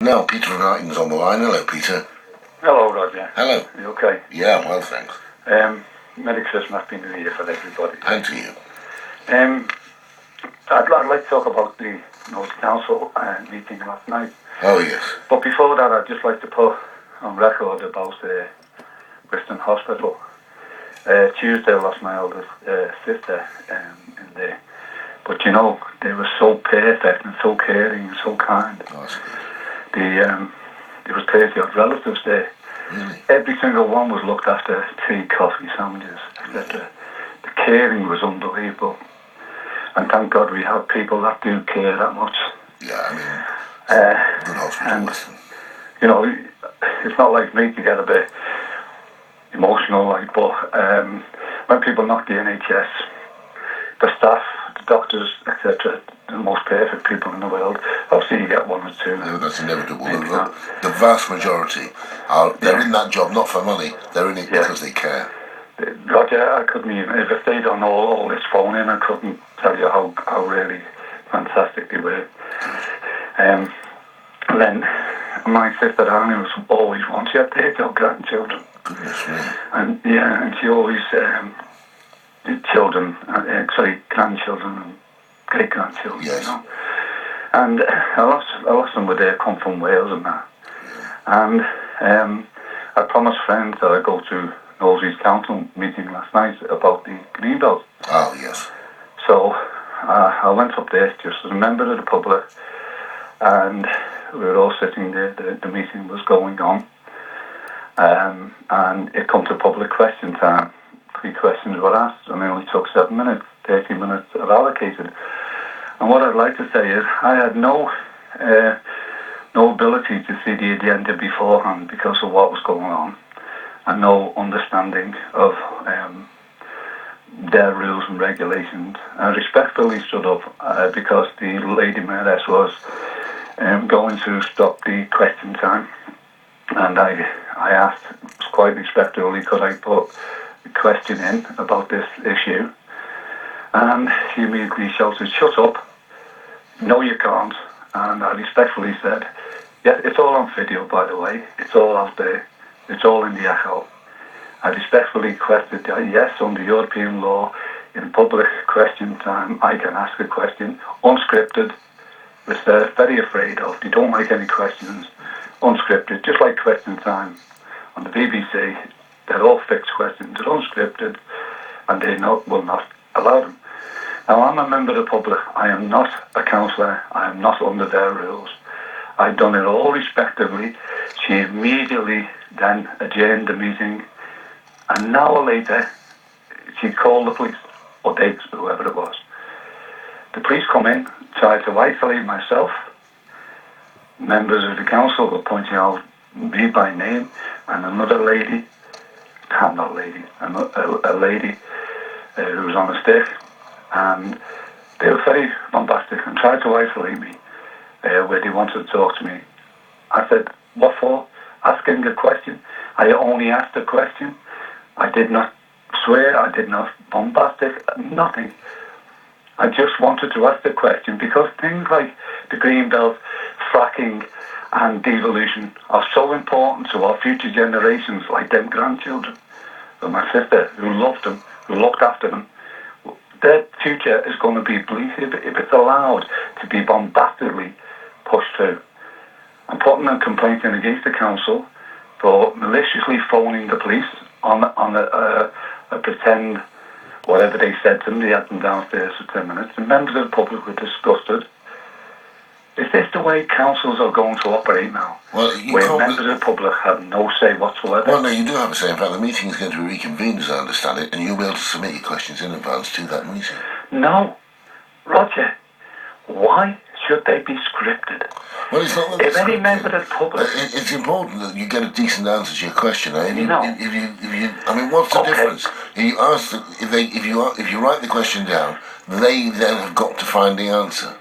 Now, Peter from Harting's on the line. Hello, Peter. Hello, Roger. Hello. Are you okay? Yeah, I'm well, thanks. Merry Christmas, Happy New Year for everybody. And to you. I'd like to talk about the Knowsley Council meeting last night. Oh, yes. But before that, I'd just like to put on record about Bristol Hospital. Tuesday I lost my eldest sister in there. But you know, they were so perfect and so caring and so kind. Awesome. There was 30 odd relatives there. Really? Every single one was looked after, tea, coffee, sandwiches, etc. The caring was unbelievable. And thank God we have people that do care that much. Yeah, I mean, good hospital. And, you know, it's not like me to get a bit emotional, like, but when people knock the NHS, the staff, the doctors, etc., the most perfect people in the world, obviously you get one or two. Yeah, that's inevitable. The vast majority they're in that job not for money, they're in it because they care. Roger, I couldn't even, if I stayed on all this phoning, I couldn't tell you how really fantastic they were. And then my sister Annie was always one. She had 30 grandchildren. Goodness me. And yeah, and she always did children, grandchildren and great grandchildren. Yes. You know. And a lot of them were there, come from Wales and that. And I promised friends that I'd go to Knowsley Council meeting last night about the green belt. Oh, yes. So I went up there just as a member of the public, and we were all sitting there. The meeting was going on, and it come to public question time. 3 questions were asked, and it only took 7 minutes. 30 minutes are allocated. And what I'd like to say is, I had no ability to see the agenda beforehand because of what was going on, and no understanding of their rules and regulations. I respectfully stood up because the lady mayoress was going to stop the question time, and I asked quite respectfully, could I put a question in about this issue? And she immediately shouted, "Shut up, no you can't." And I respectfully said, "Yeah, it's all on video, by the way, it's all out there, it's all in the echo." I respectfully requested that, yes, under European law, in public question time, I can ask a question, unscripted, which they're very afraid of. They don't like any questions, unscripted, just like question time on the BBC. They're all fixed questions, they're unscripted, and they will not allow them. Now, I'm a member of the public. I am not a councillor. I am not under their rules. I've done it all respectively. She immediately then adjourned the meeting. An hour later, she called the police, or they, whoever it was. The police come in, tried to isolate myself. Members of the council were pointing out me by name, and another lady, a lady who was on a stick, and they were very bombastic and tried to isolate me where they wanted to talk to me. I said, "What for? Asking a question? I only asked a question. I did not swear, I did not bombastic, nothing. I just wanted to ask the question because things like the green belt, fracking and devolution are so important to our future generations, like them grandchildren. And my sister, who loved them, who looked after them, their future is going to be bleak if it's allowed to be bombastically pushed through. I'm putting a complaint in against the council for maliciously phoning the police on a pretend whatever they said to them. They had them downstairs for 10 minutes. And members of the public were disgusted. Is this the way councils are going to operate now? Well, where members of the public have no say whatsoever? Well, no, you do have a say. In fact, the meeting is going to be reconvened, as I understand it, and you'll be able to submit your questions in advance to that meeting. No. Roger, why should they be scripted? Well, it's not that if any member of the public... It's important that you get a decent answer to your question. If you, I mean, what's the difference? If you ask, if you write the question down, they then have got to find the answer.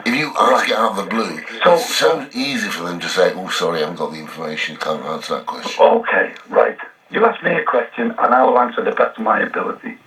If you ask it out of the blue, it's so easy for them to say, "Oh, sorry, I haven't got the information, can't answer that question." Okay, right. You ask me a question, and I will answer the best of my ability.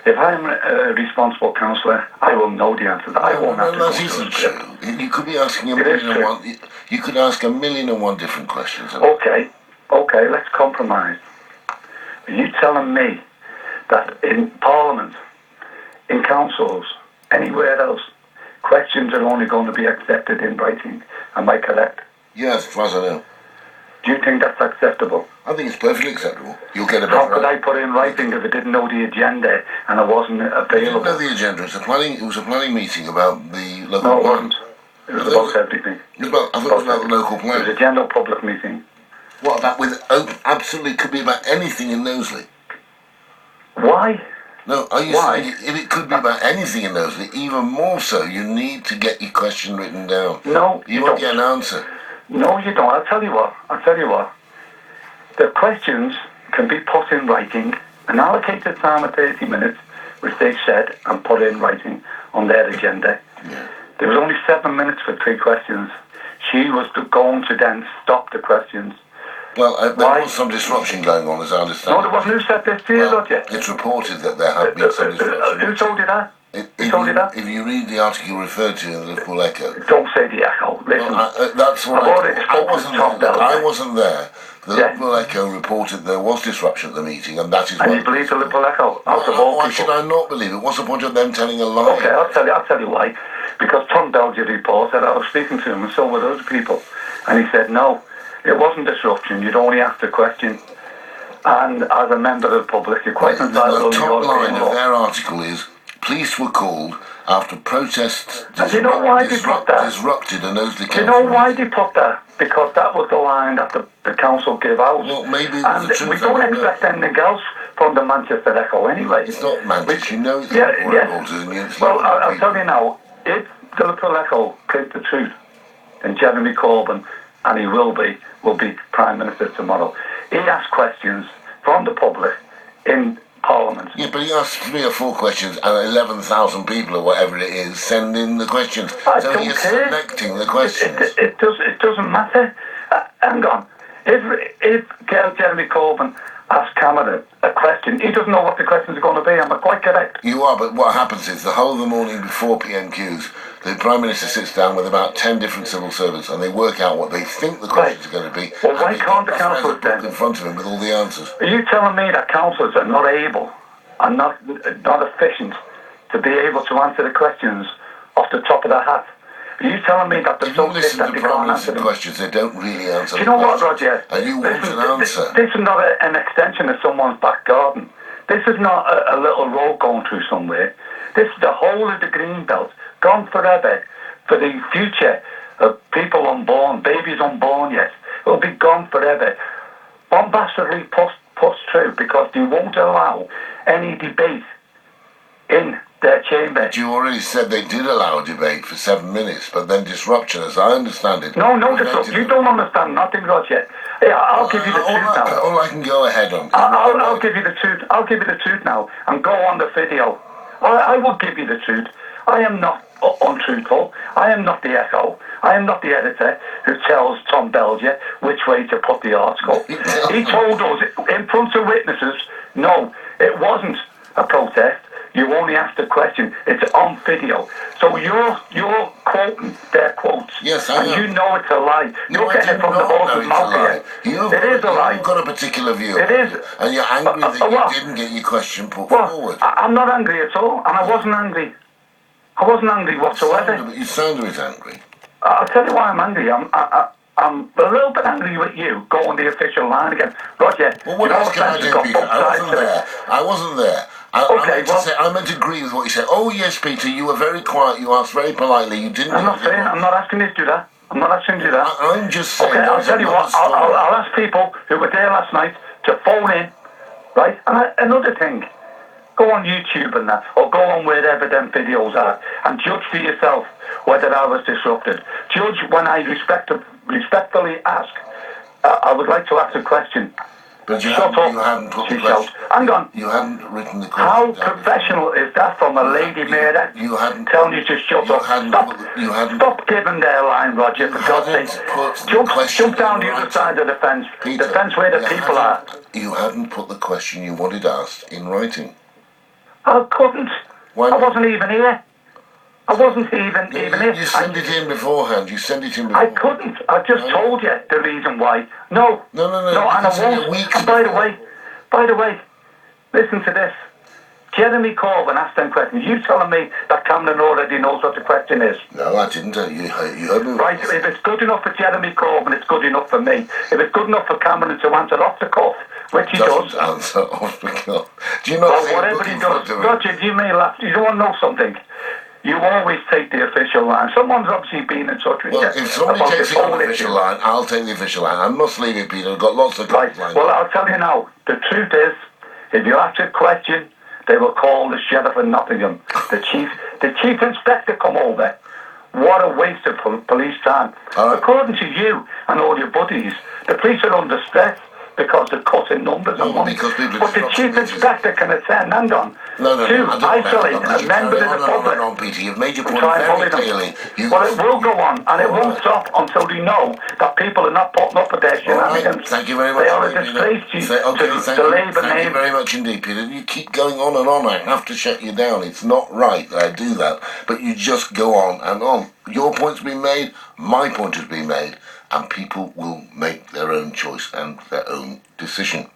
If I'm a responsible councillor, I will know the answer. I won't have to go to isn't true. You could be asking a million and one. You could ask a million and one different questions. Okay, let's compromise. Are you telling me that in Parliament, in councils, anywhere else, questions are only going to be accepted in writing? Am I correct? Yes, as far as I know. Do you think that's acceptable? I think it's perfectly acceptable. You'll get a better. How could I put in writing if I didn't know the agenda and I wasn't available? You didn't know the agenda. It was a planning meeting about the local plan. No, it wasn't. It was about everything. I thought it was about the local plan. It was a general public meeting. What about absolutely could be about anything in Knowsley? Why? No, are you saying if it could be about anything in Knowsley, even more so, you need to get your question written down? No, you won't get an answer. No, you don't. I'll tell you what. The questions can be put in writing, an allocated time of 30 minutes, which they've said, and put in writing on their agenda. Yeah. There was only 7 minutes for 3 questions. She was going to then stop the questions. Well, there was some disruption going on, as I understand. No, there wasn't. Who said this to you, Roger? It's reported that there had been some disruption. Who told you that? If you read the article referred to in the Liverpool Echo... Don't say the Echo. Listen. That's what I wasn't there. The Yeah. Liverpool Echo reported there was disruption at the meeting, and that is And you believe the Liverpool Echo? Out of all why people. should I not believe it? What's the point of them telling a lie? Okay, I'll tell you why. Because Tom Belger reported, I was speaking to him, and so were other people, and he said, no, it wasn't disruption, you'd only ask the question. And as a member of the public, you're quite entitled. The top line of their article is, police were called after protests disrupted a Knowsley Council. Do you know why they put that? Because that was the line that the council gave out. Well, maybe and the truth. We don't expect anything else from the Manchester Echo anyway. It's not Manchester, you know it's not. Well, I'll tell you now, if the Liverpool Echo keeps the truth, then Jeremy Corbyn, and he will be Prime Minister tomorrow. He asked questions from the public in Parliament. Yeah, but he asked 3 or 4 questions, and 11,000 people or whatever it is send in the questions. So he's selecting the questions. It doesn't matter. Hang on. If Jeremy Corbyn asks Cameron a question, he doesn't know what the questions are going to be. Am I quite correct? You are, but what happens is the whole of the morning before PMQs, the Prime Minister sits down with about 10 different civil servants, and they work out what they think the questions are going to be. Well, why can't the councillors then? In front of him with all the answers. Are you telling me that councillors are not able and not efficient to be able to answer the questions off the top of their hat? Are you telling me that if you listen to Prime Minister questions, they don't really answer. Do you know what, Roger? And you want an answer. This is not an extension of someone's back garden. This is not a little road going through somewhere. This is the whole of the green belt, gone forever, for the future of people unborn, babies unborn yet. It will be gone forever. Bombastically pushed through because they won't allow any debate in their chamber. But you already said they did allow a debate for 7 minutes, but then disruption, as I understand it. No disruption. You don't understand nothing, Roger. Yeah, I'll give you the truth now. All I can go ahead on. I'll give you the truth. I'll give you the truth now and go on the video. I will give you the truth. I am not untruthful. I am not the Echo. I am not the editor who tells Tom Belger which way to put the article. He told us in front of witnesses, no, it wasn't a protest. You only asked a question. It's on video. So you're quoting their quotes. Yes, I am. And you know it's a lie. You're getting it from the horse's mouth here. It is a lie. You've got a particular view. It is. And you're angry that you didn't get your question put forward. I'm not angry at all, and I wasn't angry. I wasn't angry whatsoever. You sound a bit angry. I'll tell you why I'm angry. I'm a little bit angry with you going the official line again. Roger, well, what else can I do, Peter? I wasn't there. I meant to agree with what you said. Oh, yes, Peter, you were very quiet. You asked very politely. You didn't... I'm not asking you to do that. I'm not asking you to do that. I'm just saying... Okay, I'll tell you what. I'll ask people who were there last night to phone in, right? And another thing, go on YouTube and that, or go on wherever them videos are, and judge for yourself whether I was disrupted. Judge when I respectfully ask. I would like to ask a question. But you hadn't put the question. Hang on. You hadn't written the question. How professional is that from a lady mayor? You hadn't telling you to shut up. Stop giving their line, Roger. For God's sake, jump down the other side of the fence. The fence where the people are. You hadn't put the question you wanted asked in writing. I couldn't. Why I not? wasn't even here. I wasn't even here. You send it in beforehand. You send it in before. I couldn't. I just told you the reason why. No. No. And I won't. And by the way, listen to this. Jeremy Corbyn asked them questions. You telling me that Cameron already knows what the question is? No, I didn't. You heard me. Right, if it's good enough for Jeremy Corbyn, it's good enough for me. If it's good enough for Cameron to answer off the cuff, which he does. Answer off the cuff. Do you not see whatever he does. Roger, you may laugh. You don't want to know something. You always take the official line. Someone's obviously been in touch with you. Well, if somebody takes the unofficial line, I'll take the official line. I must leave it, Peter. I've got lots of lines. Well, I'll tell you now. The truth is, if you ask a question, they will call the sheriff in Nottingham. The chief inspector come over. What a waste of police time. Right. According to you and all your buddies, the police are under stress because they're cutting numbers and money. But the chief inspector can attend, hang on, to isolate a member of the public. No, Peter, you've made your point very clearly. Well, it will go on, and it won't stop until we know that people are not putting up with their shenanigans. Right. Thank you very much. They are a disgrace to the Labour name. Thank you very much indeed, Peter. You keep going on and on. I have to shut you down. It's not right that I do that. But you just go on and on. Your point's been made, my point has been made, and people will make their own choice and their own decision.